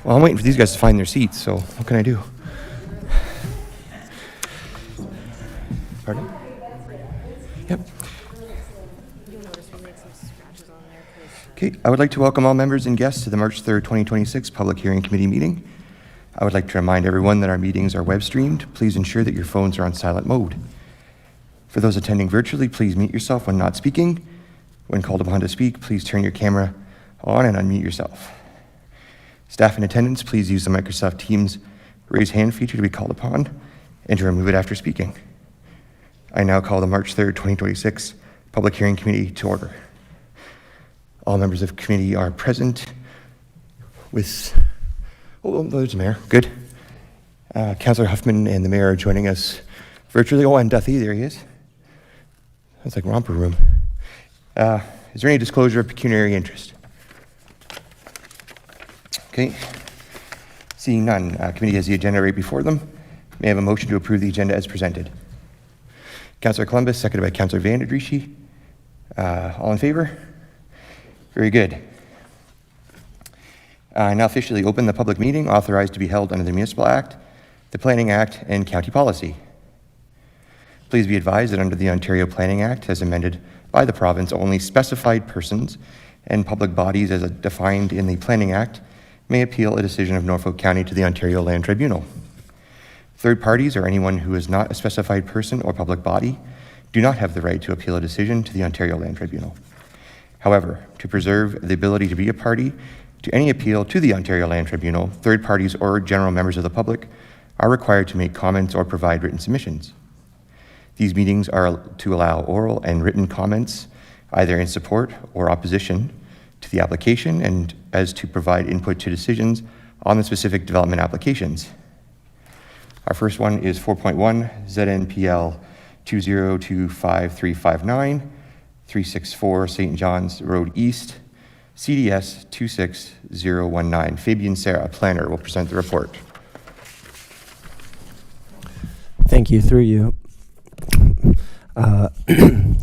Well, I'm waiting for these guys to find their seats, so what can I do? Pardon? Yep. Okay, I would like to welcome all members and guests to the March 3rd, 2026 Public Hearing Committee meeting. I would like to remind everyone that our meetings are web streamed. Please ensure that your phones are on silent mode. For those attending virtually, please mute yourself when not speaking. When called upon to speak, please turn your camera on and unmute yourself. Staff in attendance, please use the Microsoft Teams raise hand feature to be called upon and to remove it after speaking. I now call the March 3rd, 2026 Public Hearing Committee to order. All members of the committee are present with, there's the mayor, good. Councillor Huffman and the mayor are joining us virtually. Oh, and Duthie, there he is. That's like romper room. Is there any disclosure of pecuniary interest? Okay, seeing none, committee has the agenda right before them. May I have a motion to approve the agenda as presented? Councillor Columbus, seconded by Councillor Van der Drieschie. All in favor? Very good. I now officially open the public meeting authorized to be held under the Municipal Act, the Planning Act, and County Policy. Please be advised that under the Ontario Planning Act, as amended by the province, only specified persons and public bodies as defined in the Planning Act may appeal a decision of Norfolk County to the Ontario Land Tribunal. Third parties or anyone who is not a specified person or public body do not have the right to appeal a decision to the Ontario Land Tribunal. However, to preserve the ability to be a party to any appeal to the Ontario Land Tribunal, third parties or general members of the public are required to make comments or provide written submissions. These meetings are to allow oral and written comments, either in support or opposition to the application, and as to provide input to decisions on the specific development applications. Our first one is 4.1 ZNPL 2025359364 St. John's Road East, CDS 26019. Fabian Serra, planner, will present the report. Thank you. Through you.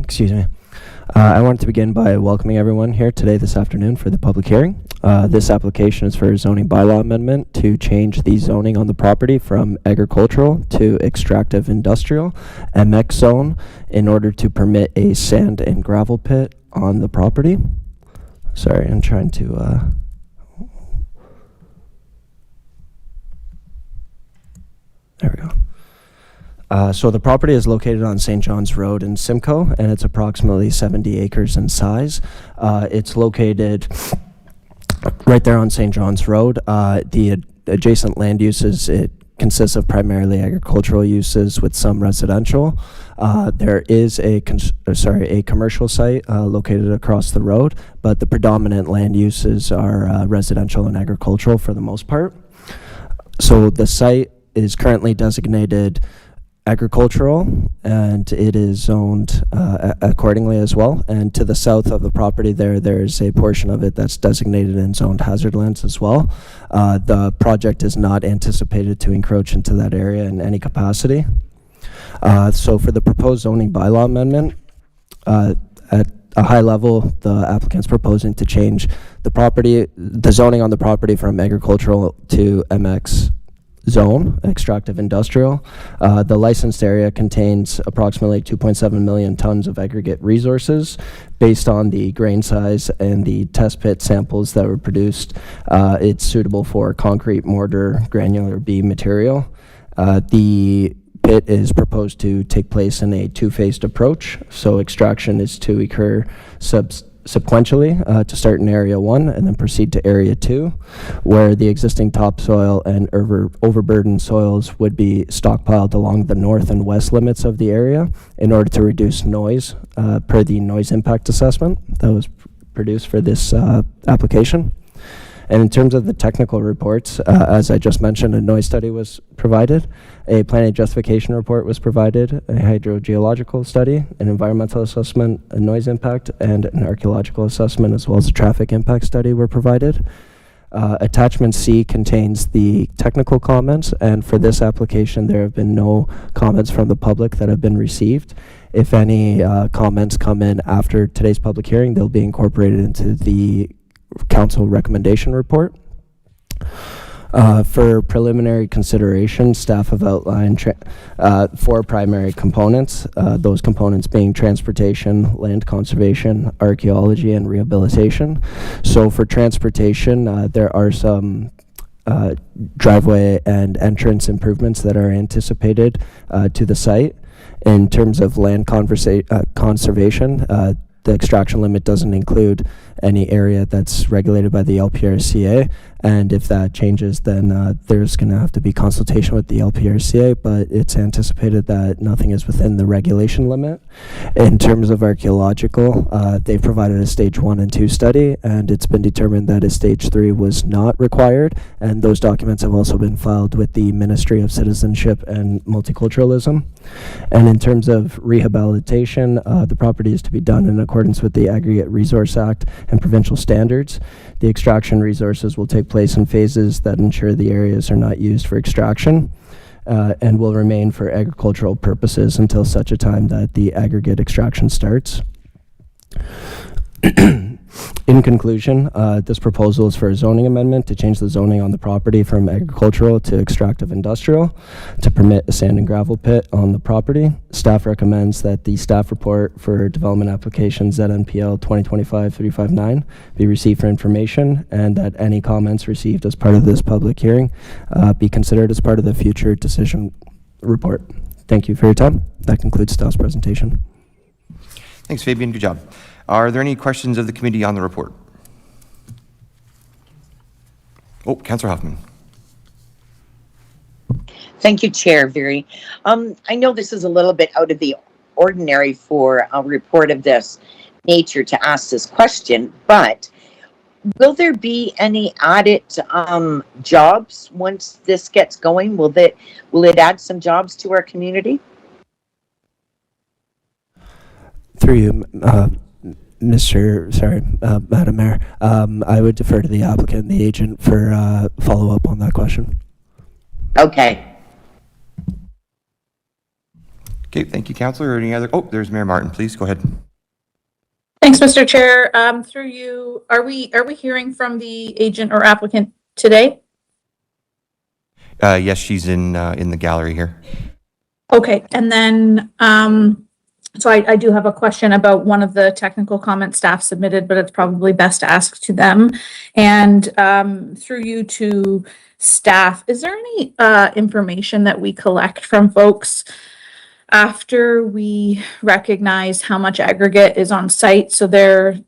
Excuse me. I wanted to begin by welcoming everyone here today this afternoon for the public hearing. This application is for a zoning bylaw amendment to change the zoning on the property from agricultural to extractive industrial MX zone in order to permit a sand and gravel pit on the property. Sorry, I'm trying to there we go. So the property is located on St. John's Road in Simcoe, and it's approximately 70 acres in size. It's located right there on St. John's Road. The adjacent land uses, it consists of primarily agricultural uses with some residential. There is a commercial site located across the road, but the predominant land uses are residential and agricultural for the most part. So the site is currently designated agricultural, and it is zoned accordingly as well. And to the south of the property there's a portion of it that's designated and zoned hazard lands as well. The project is not anticipated to encroach into that area in any capacity. So for the proposed zoning bylaw amendment, at a high level, the applicant's proposing to change the zoning on the property from agricultural to MX zone, extractive industrial. The licensed area contains approximately 2.7 million tons of aggregate resources. Based on the grain size and the test pit samples that were produced, it's suitable for concrete, mortar, granular B material. The pit is proposed to take place in a two-phased approach. So extraction is to occur sequentially to start in area 1 and then proceed to area 2, where the existing topsoil and overburdened soils would be stockpiled along the north and west limits of the area in order to reduce noise per the noise impact assessment that was produced for this application. And in terms of the technical reports, as I just mentioned, a noise study was provided, a planning justification report was provided, a hydrogeological study, an environmental assessment, a noise impact, and an archaeological assessment, as well as a traffic impact study were provided. Attachment C contains the technical comments, and for this application, there have been no comments from the public that have been received. If any comments come in after today's public hearing, they'll be incorporated into the council recommendation report. For preliminary consideration, staff have outlined four primary components, those components being transportation, land conservation, archaeology, and rehabilitation. So for transportation, there are some driveway and entrance improvements that are anticipated to the site. In terms of land conservation, the extraction limit doesn't include any area that's regulated by the LPRCA, and if that changes, then there's going to have to be consultation with the LPRCA, but it's anticipated that nothing is within the regulation limit. In terms of archaeological, they've provided a stage 1 and 2 study, and it's been determined that a stage 3 was not required, and those documents have also been filed with the Ministry of Citizenship and Multiculturalism. And in terms of rehabilitation, the property is to be done in accordance with the Aggregate Resource Act and provincial standards. The extraction resources will take place in phases that ensure the areas are not used for extraction and will remain for agricultural purposes until such a time that the aggregate extraction starts. In conclusion, this proposal is for a zoning amendment to change the zoning on the property from agricultural to extractive industrial to permit a sand and gravel pit on the property. Staff recommends that the staff report for development applications ZNPL 2025-359 be received for information, and that any comments received as part of this public hearing be considered as part of the future decision report. Thank you for your time. That concludes staff's presentation. Thanks, Fabian. Good job. Are there any questions of the committee on the report? Oh, Councillor Hoffman. Thank you, Chair Very. I know this is a little bit out of the ordinary for a report of this nature to ask this question, but will there be any added jobs once this gets going? Will it add some jobs to our community? Through you, Madam Mayor, I would defer to the applicant and the agent for follow-up on that question. Okay. Okay, thank you, Councillor. Any other? Oh, there's Mayor Martin. Please go ahead. Thanks, Mr. Chair. Through you, are we hearing from the agent or applicant today? Yes, she's in the gallery here. Okay, and then so I do have a question about one of the technical comments staff submitted, but it's probably best to ask to them. And through you to staff, is there any information that we collect from folks after we recognize how much aggregate is on site? So their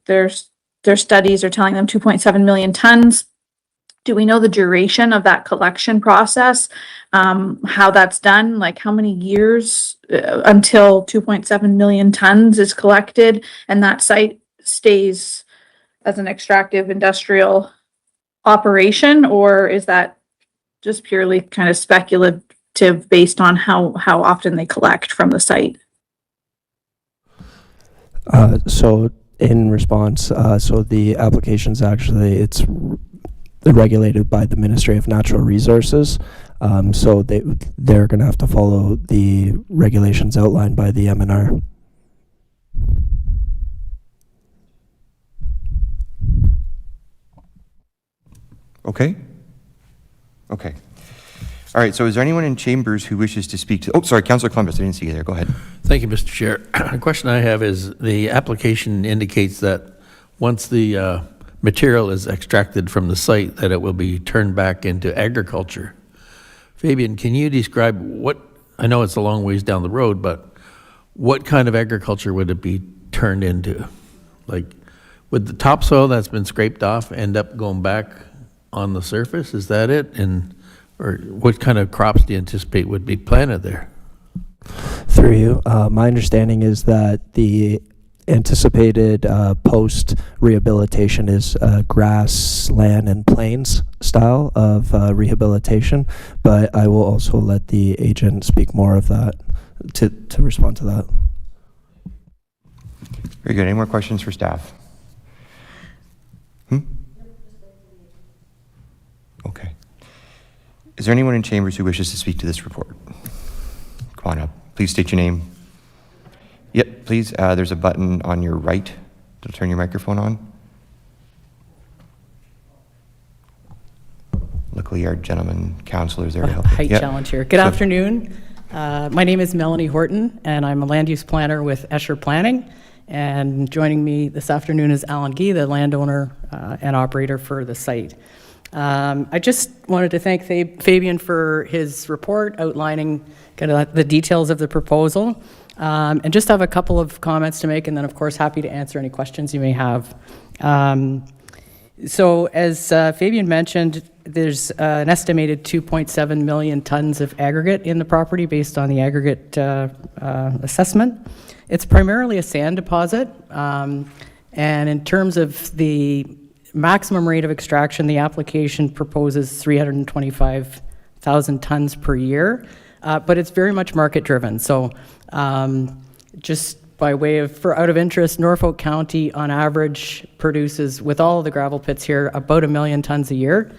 studies are telling them 2.7 million tons. Do we know the duration of that collection process? How that's done? Like how many years until 2.7 million tons is collected and that site stays as an extractive industrial operation? Or is that just purely kind of speculative based on how often they collect from the site? So in response, so the application's actually, it's regulated by the Ministry of Natural Resources. So they're going to have to follow the regulations outlined by the MNR. Okay. Okay. All right, so is there anyone in chambers who wishes to speak to, oh, sorry, Councillor Columbus, I didn't see you there. Go ahead. Thank you, Mr. Chair. A question I have is the application indicates that once the material is extracted from the site, that it will be turned back into agriculture. Fabian, can you describe what, I know it's a long ways down the road, but what kind of agriculture would it be turned into? Like, would the topsoil that's been scraped off end up going back on the surface? Is that it? And or what kind of crops do you anticipate would be planted there? Through you, my understanding is that the anticipated post-rehabilitation is grassland and plains style of rehabilitation, but I will also let the agent speak more of that to respond to that. Very good. Any more questions for staff? Okay. Is there anyone in chambers who wishes to speak to this report? Come on up. Please state your name. Yep, please. There's a button on your right to turn your microphone on. Luckily, our gentleman counselor is there to help you. Height Yep. challenge here. Good So- afternoon. My name is Melanie Horton, and I'm a land use planner with Escher Planning. And joining me this afternoon is Alan Gee, the landowner and operator for the site. I just wanted to thank Fabian for his report outlining kind of the details of the proposal, and just have a couple of comments to make, and then, of course, happy to answer any questions you may have. So as Fabian mentioned, there's an estimated 2.7 million tons of aggregate in the property based on the aggregate assessment. It's primarily a sand deposit, and in terms of the maximum rate of extraction, the application proposes 325,000 tons per year, but it's very much market-driven. So just by way of, for out of interest, Norfolk County on average produces, with all of the gravel pits here, about 1 million tons a year.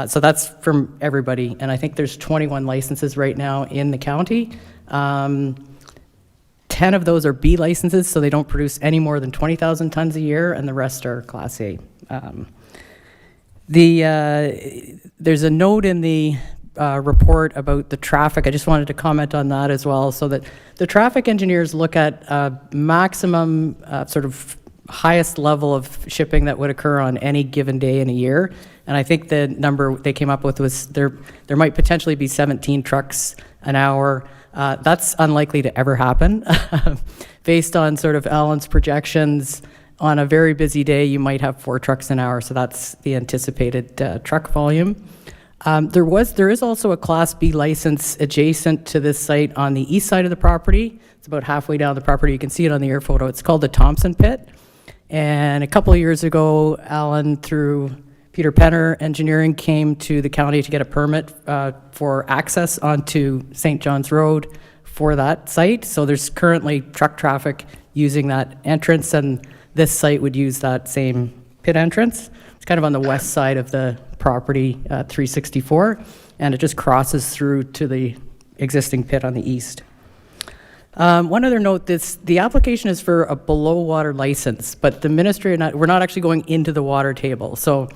So that's from everybody, and I think there's 21 licenses right now in the county. 10 of those are B licenses, so they don't produce any more than 20,000 tons a year, and the rest are Class A. There's a note in the report about the traffic. I just wanted to comment on that as well, so that the traffic engineers look at maximum sort of highest level of shipping that would occur on any given day in a year. And I think the number they came up with was there might potentially be 17 trucks an hour. That's unlikely to ever happen. Based on sort of Alan's projections, on a very busy day, you might have 4 trucks an hour, so that's the anticipated truck volume. There is also a Class B license adjacent to this site on the east side of the property. It's about halfway down the property. You can see it on the air photo. It's called the Thompson Pit. And a couple of years ago, Alan, through Peter Penner Engineering, came to the county to get a permit for access onto St. John's Road for that site. So there's currently truck traffic using that entrance, and this site would use that same pit entrance. It's kind of on the west side of the property, 364, and it just crosses through to the existing pit on the east. One other note, the application is for a below water license, but the Ministry of we're not actually going into the water table. So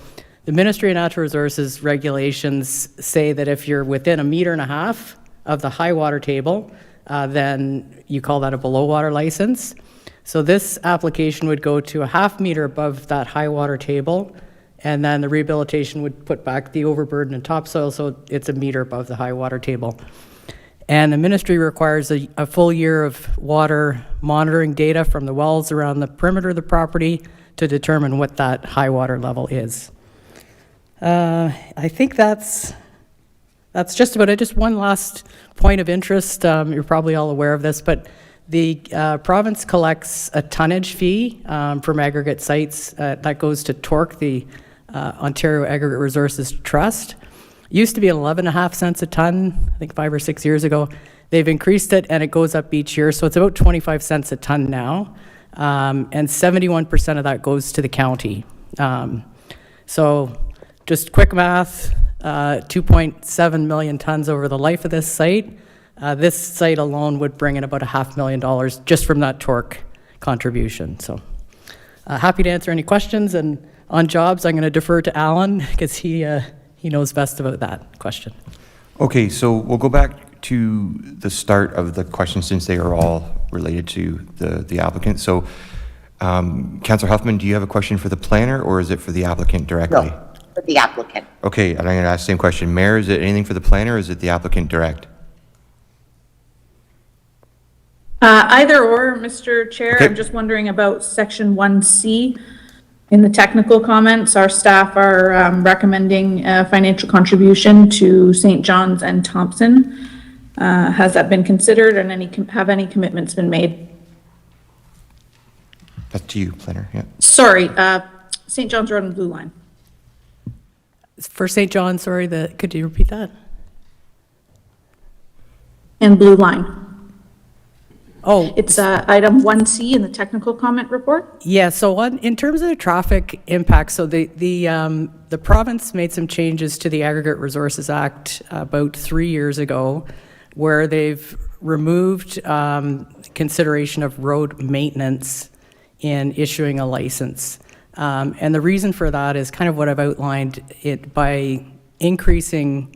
the Ministry of Natural Resources regulations say that if you're within 1.5 meters of the high water table, then you call that a below water license. So this application would go to 0.5 meter above that high water table, and then the rehabilitation would put back the overburden and topsoil, so it's 1 meter above the high water table. And the ministry requires a full year of water monitoring data from the wells around the perimeter of the property to determine what that high water level is. I think that's just about it. Just one last point of interest. You're probably all aware of this, but the province collects a tonnage fee from aggregate sites that goes to TORC, the Ontario Aggregate Resources Trust. It used to be 11.5 cents a ton, I think 5 or 6 years ago. They've increased it, and it goes up each year, so it's about 25 cents a ton now, and 71% of that goes to the county. So just quick math, 2.7 million tons over the life of this site. This site alone would bring in about $500,000 just from that TORC contribution. So happy to answer any questions, and on jobs, I'm going to defer to Alan because he knows best about that question. Okay, so we'll go back to the start of the questions since they are all related to the applicant. So, Councillor Huffman, do you have a question for the planner, or is it for the applicant directly? No, for the applicant. Okay, and I'm going to ask the same question. Mayor, is it anything for the planner, or is it the applicant direct? Either or, Mr. Chair. Okay. I'm just wondering about section 1C. In the technical comments, our staff are recommending a financial contribution to St. John's and Thompson. Has that been considered, and have any commitments been made? That's to you, planner, yeah. Sorry, St. John's Road and Blue Line. For St. John, sorry, could you repeat that? And Blue Line. Oh, It's item 1C in the technical comment report. yeah. So in terms of the traffic impact, so the province made some changes to the Aggregate Resources Act about 3 years ago, where they've removed consideration of road maintenance in issuing a license. And the reason for that is kind of what I've outlined. By increasing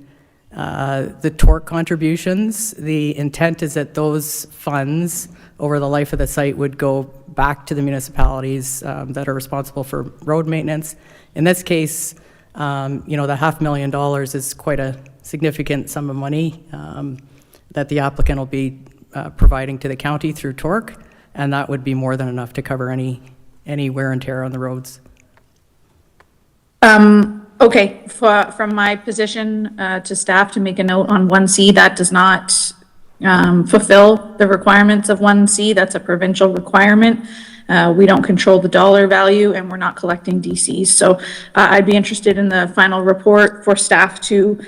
the torque contributions. The intent is that those funds over the life of the site would go back to the municipalities that are responsible for road maintenance. In this case, the $500,000 is quite a significant sum of money that the applicant will be providing to the county through torque, and that would be more than enough to cover any wear and tear on the roads. Okay, from my position to staff to make a note on 1C, that does not fulfill the requirements of 1C. That's a provincial requirement. We don't control the dollar value, and we're not collecting DCs. So I'd be interested in the final report for staff to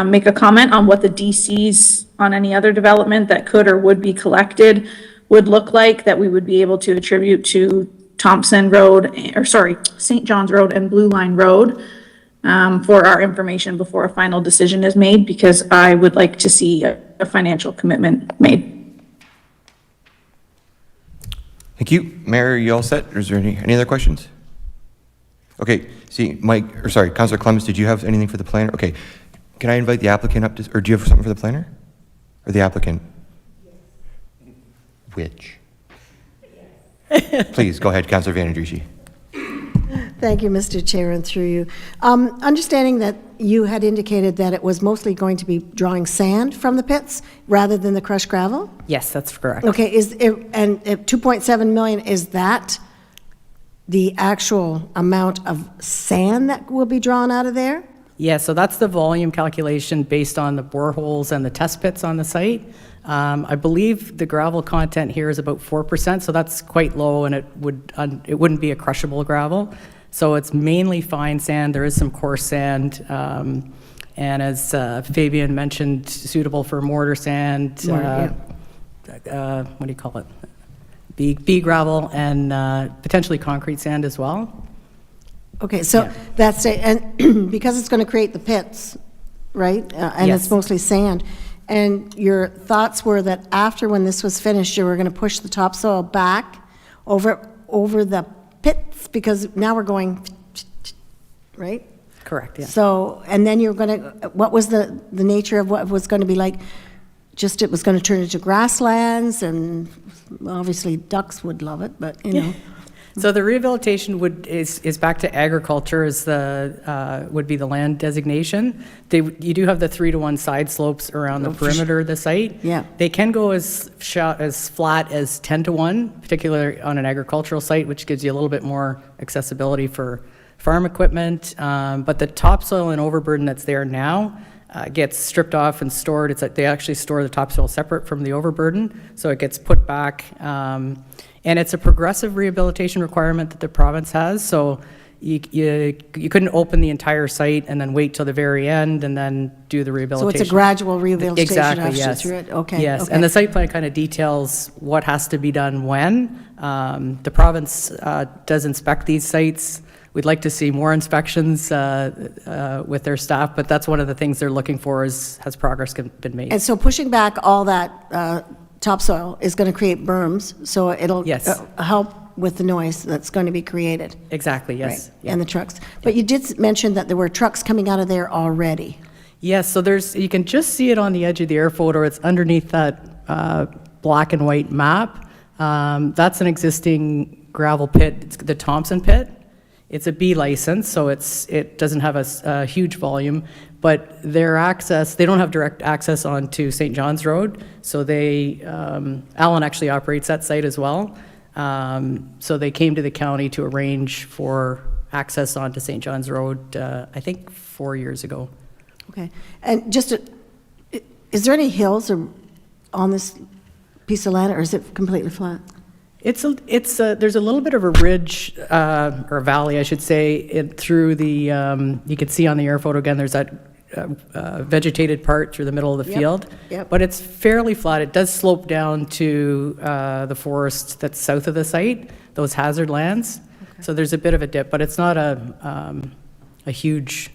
make a comment on what the DCs on any other development that could or would be collected would look like, that we would be able to attribute to Thompson Road, or sorry, St. John's Road and Blue Line Road, for our information before a final decision is made, because I would like to see a financial commitment made. Thank you. Mayor, are you all set? Or is there any other questions? Okay, see, Councilor Clements, did you have anything for the planner? Okay, can I invite the applicant up to, or do you have something for the planner? Or the applicant? Which? Please, go ahead, Councilor Van Andriesch. Thank you, Mr. Chair, and through you. Understanding that you had indicated that it was mostly going to be drawing sand from the pits rather than the crushed gravel? Yes, that's correct. Okay, and 2.7 million, is that the actual amount of sand that will be drawn out of there? Yeah, so that's the volume calculation based on the boreholes and the test pits on the site. I believe the gravel content here is about 4%, so that's quite low, and it wouldn't be a crushable gravel. So it's mainly fine sand. There is some coarse sand, and as Fabian mentioned, suitable for mortar sand. What do you call it? B gravel, and potentially concrete sand as well. Okay, so that's it, and because it's going to create the pits, right? And Yes. it's mostly sand. And your thoughts were that after, when this was finished, you were going to push the topsoil back over the pits, because now we're going, right? Correct, yeah. So, and then you're going to, what was the nature of what was going to be like? Just, it was going to turn into grasslands, and obviously ducks would love it, but, you know. So the rehabilitation is back to agriculture, is would be the land designation. You do have the 3-to-1 side slopes around the perimeter of the site. Yeah. They can go as flat as 10-to-1, particularly on an agricultural site, which gives you a little bit more accessibility for farm equipment. But the topsoil and overburden that's there now gets stripped off and stored. It's like they actually store the topsoil separate from the overburden, so it gets put back. And it's a progressive rehabilitation requirement that the province has, so you couldn't open the entire site and then wait till the very end and then do the So rehabilitation. it's a gradual rehabilitation Exactly, after yes. through it? Okay. Yes, okay. and the site plan kind of details what has to be done when. The province does inspect these sites. We'd like to see more inspections with their staff, but that's one of the things they're looking for is, has progress been made? And so pushing back all that topsoil is going to create berms, so it'll Yes. help with the noise that's going to be created. Exactly, Right, yes. Yeah. and the trucks. But you did mention that there were trucks coming out of there already. Yes, so you can just see it on the edge of the air photo. It's underneath that black and white map. That's an existing gravel pit. It's the Thompson pit. It's a B license, so it doesn't have a huge volume, but their access, they don't have direct access onto St. John's Road, so Alan actually operates that site as well. So they came to the county to arrange for access onto St. John's Road, I think 4 years ago. Okay. And just, is there any hills on this piece of land, or is it completely flat? There's a little bit of a ridge, or a valley, I should say, through the, you can see on the air photo again, there's that vegetated part through the middle of the field. Yep. But it's fairly flat. It does slope down to the forest that's south of the site, those hazard lands. Okay. So there's a bit of a dip, but it's not a huge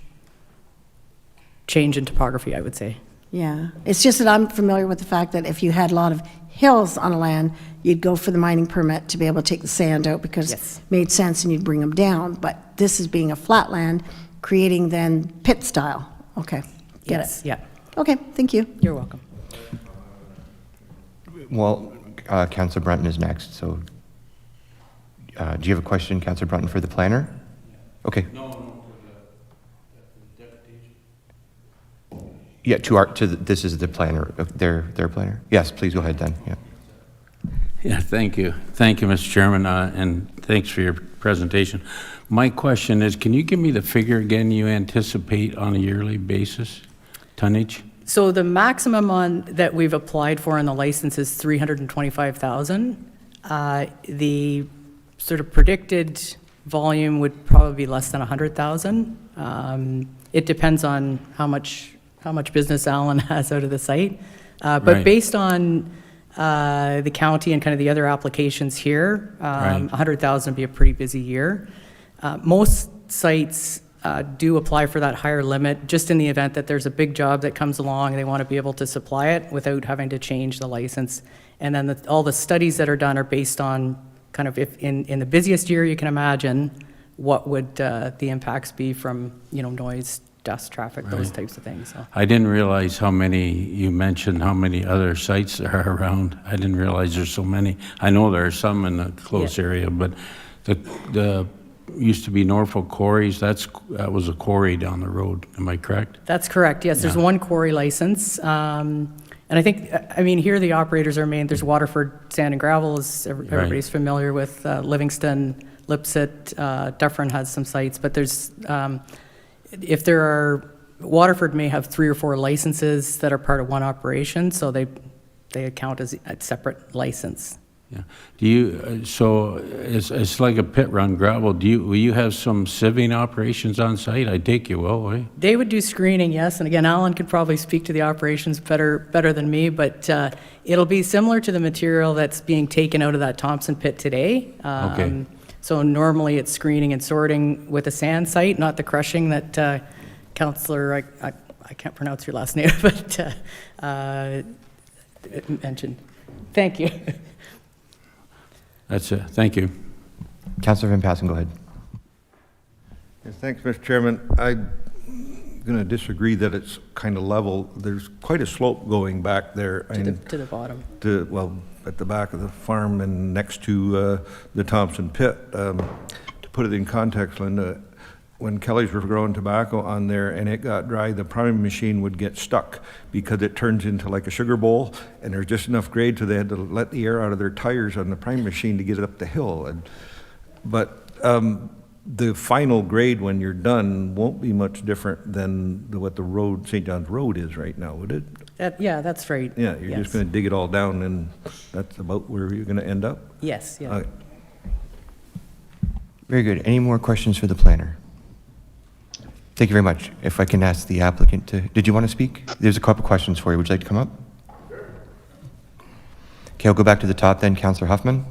change in topography, I would say. Yeah. It's just that I'm familiar with the fact that if you had a lot of hills on a land, you'd go for the mining permit to be able to take the sand out because Yes. it made sense, and you'd bring them down. But this is being a flat land, creating then pit style. Okay, get Yes, it. yeah, Okay, thank you. you're welcome. Well, Councillor Brunton is next, so do you have a question, Councillor Brunton, for the planner? Okay. Yeah, this is the planner, their planner. Yes, please go ahead then, yeah. Yeah, thank you. Thank you, Mr. Chairman, and thanks for your presentation. My question is, can you give me the figure again you anticipate on a yearly basis, tonnage? So the maximum that we've applied for in the license is 325,000. The sort of predicted volume would probably be less than 100,000. It depends on how much business Alan has out of the site. But Right. based on the county and kind of the other applications here, Right. 100,000 would be a pretty busy year. Most sites do apply for that higher limit just in the event that there's a big job that comes along and they want to be able to supply it without having to change the license. And then all the studies that are done are based on kind of if in the busiest year you can imagine, what would the impacts be from, noise, dust, traffic, those types of things. So. I didn't realize you mentioned how many other sites there are around. I didn't realize there's so many. I know there are some in the close area, but the used to be Norfolk quarries, that was a quarry down the road, am I correct? That's correct, yes, there's one quarry license. And I think, here the operators are there's Waterford Sand and Gravel, everybody's familiar with, Livingston, Lipset, Dufferin has some sites, but there's, Waterford may have 3 or 4 licenses that are part of one operation, so they account as a separate license. Yeah. Do you, so it's like a pit run gravel. Will you have some sieving operations on site? I take you will, eh? They would do screening, yes, and again, Alan could probably speak to the operations better than me, but it'll be similar to the material that's being taken out of that Thompson pit today. Okay. So normally it's screening and sorting with a sand site, not the crushing that Councillor, I can't pronounce your last name, but mentioned. Thank you. That's it. Thank you. Councillor Van Passen, go ahead. Yes, thanks, Mr. Chairman. I'm going to disagree that it's kind of level. There's quite a slope going back there. To the bottom. At the back of the farm and next to the Thompson pit. To put it in context, Linda, when Kelly's were growing tobacco on there and it got dry, the priming machine would get stuck because it turns into like a sugar bowl, and there's just enough grade so they had to let the air out of their tires on the priming machine to get it up the hill. But the final grade when you're done won't be much different than what the road, St. John's Road is right now, would it? Yeah, that's right. Yeah, you're Yes. just going to dig it all down and that's about where you're going to end up? Yes, yeah. Okay. Very good. Any more questions for the planner? Thank you very much. If I can ask the applicant did you want to speak? There's a couple questions for you. Would you like to come up? Okay, I'll go back to the top then. Councillor Huffman.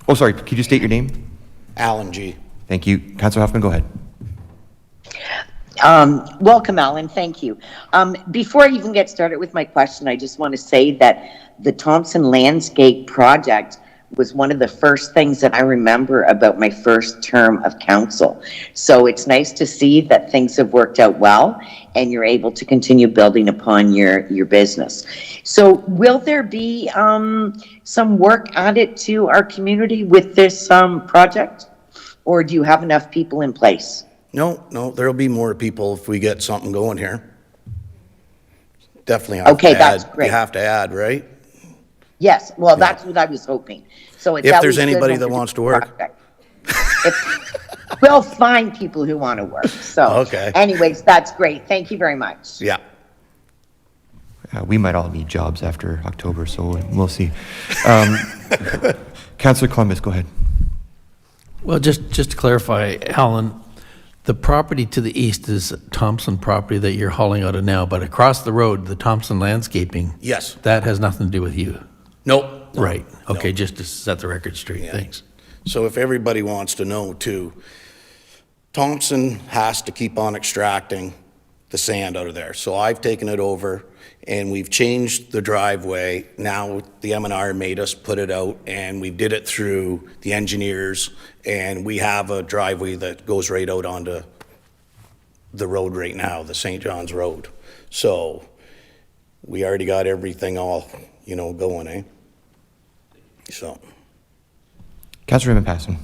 Oh, sorry, could you state your name? Alan G. Thank you. Councillor Huffman, go ahead. Welcome, Alan. Thank you. Before I even get started with my question, I just want to say that the Thompson Landscape Project was one of the first things that I remember about my first term of council. So it's nice to see that things have worked out well and you're able to continue building upon your business. So will there be some work added to our community with this project? Or do you have enough people in place? No, there'll be more people if we get something going here. Definitely have Okay, to that's add. great. You have to add, right? Yes, well, that's what I was hoping. So it's If at there's least good anybody when that we're wants to doing work. project. We'll find people who want to work. So Okay. anyways, that's great. Thank you very much. Yeah. We might all need jobs after October, so we'll see. Councillor Columbus, go ahead. Well, just to clarify, Alan, the property to the east is Thompson property that you're hauling out of now, but across the road, the Thompson Landscaping. Yes. That has nothing to do with you. Nope. Right. No. Okay, just to set the record straight. Yeah. Thanks. So if everybody wants to know too, Thompson has to keep on extracting the sand out of there. So I've taken it over and we've changed the driveway. Now the M&R made us put it out and we did it through the engineers and we have a driveway that goes right out onto the road right now, the St. John's Road. So we already got everything all, going, eh? So. Councillor Van Passen.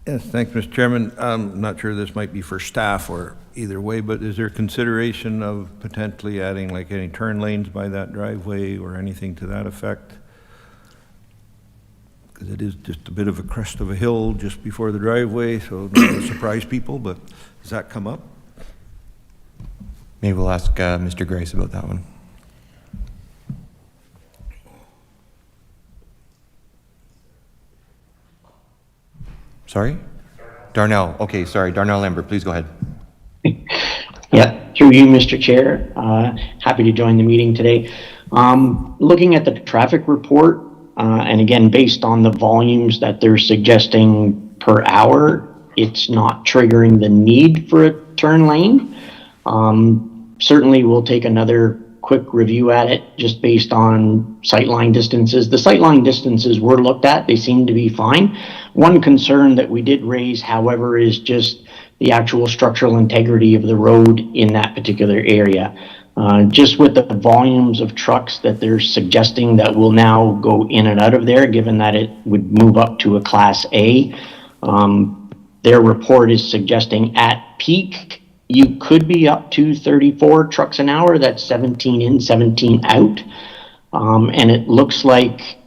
Yes, thanks, Mr. Chairman. I'm not sure this might be for staff or either way, but is there consideration of potentially adding like any turn lanes by that driveway or anything to that effect? Because it is just a bit of a crest of a hill just before the driveway, so not to surprise people, but does that come up? Maybe we'll ask Mr. Grace about that one. Sorry? Darnell. Okay, sorry. Darnell Lambert, please go ahead. Yeah, through you, Mr. Chair. Happy to join the meeting today. Looking at the traffic report, and again, based on the volumes that they're suggesting per hour, it's not triggering the need for a turn lane. Certainly, we'll take another quick review at it just based on sightline distances. The sightline distances were looked at. They seem to be fine. One concern that we did raise, however, is just the actual structural integrity of the road in that particular area. Just with the volumes of trucks that they're suggesting that will now go in and out of there, given that it would move up to a Class A, their report is suggesting at peak, you could be up to 34 trucks an hour. That's 17 in, 17 out. And it looks like,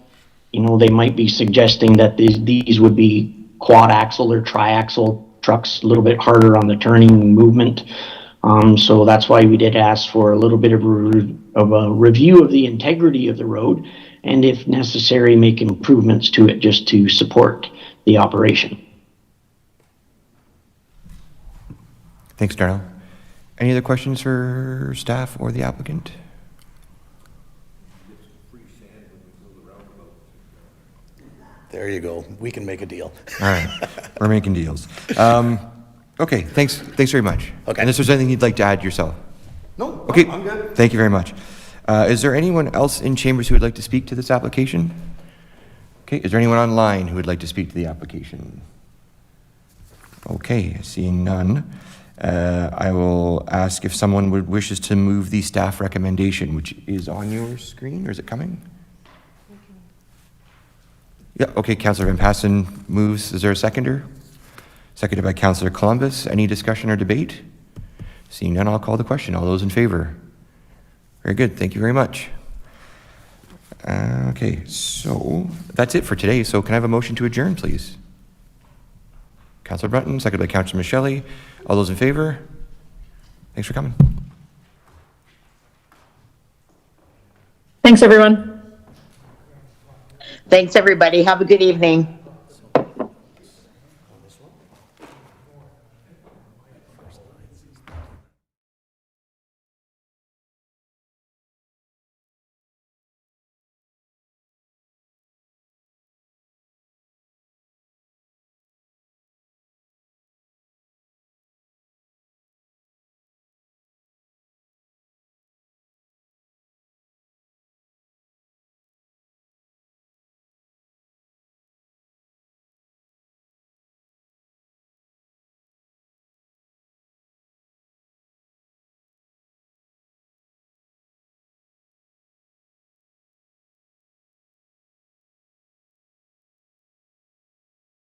they might be suggesting that these would be quad axle or triaxle trucks, a little bit harder on the turning movement. So that's why we did ask for a little bit of a review of the integrity of the road, and if necessary, make improvements to it just to support the operation. Thanks, Darnell. Any other questions for staff or the applicant? There you go. We can make a deal. All right, we're making deals. Okay, thanks very much. Okay. Unless there's anything you'd like to add yourself. No, Okay, I'm good. thank you very much. Is there anyone else in chambers who would like to speak to this application? Okay, is there anyone online who would like to speak to the application? Okay, seeing none, I will ask if someone wishes to move the staff recommendation, which is on your screen, or is it coming? Yeah, okay, Councillor Van Passen moves. Is there a seconder? Seconded by Councillor Columbus. Any discussion or debate? Seeing none, I'll call the question. All those in favor? Very good, thank you very much. Okay, so that's it for today. So can I have a motion to adjourn, please? Councillor Brunton, seconded by Councillor Michelli. All those in favor? Thanks for coming. Thanks, everyone. Thanks, everybody. Have a good evening.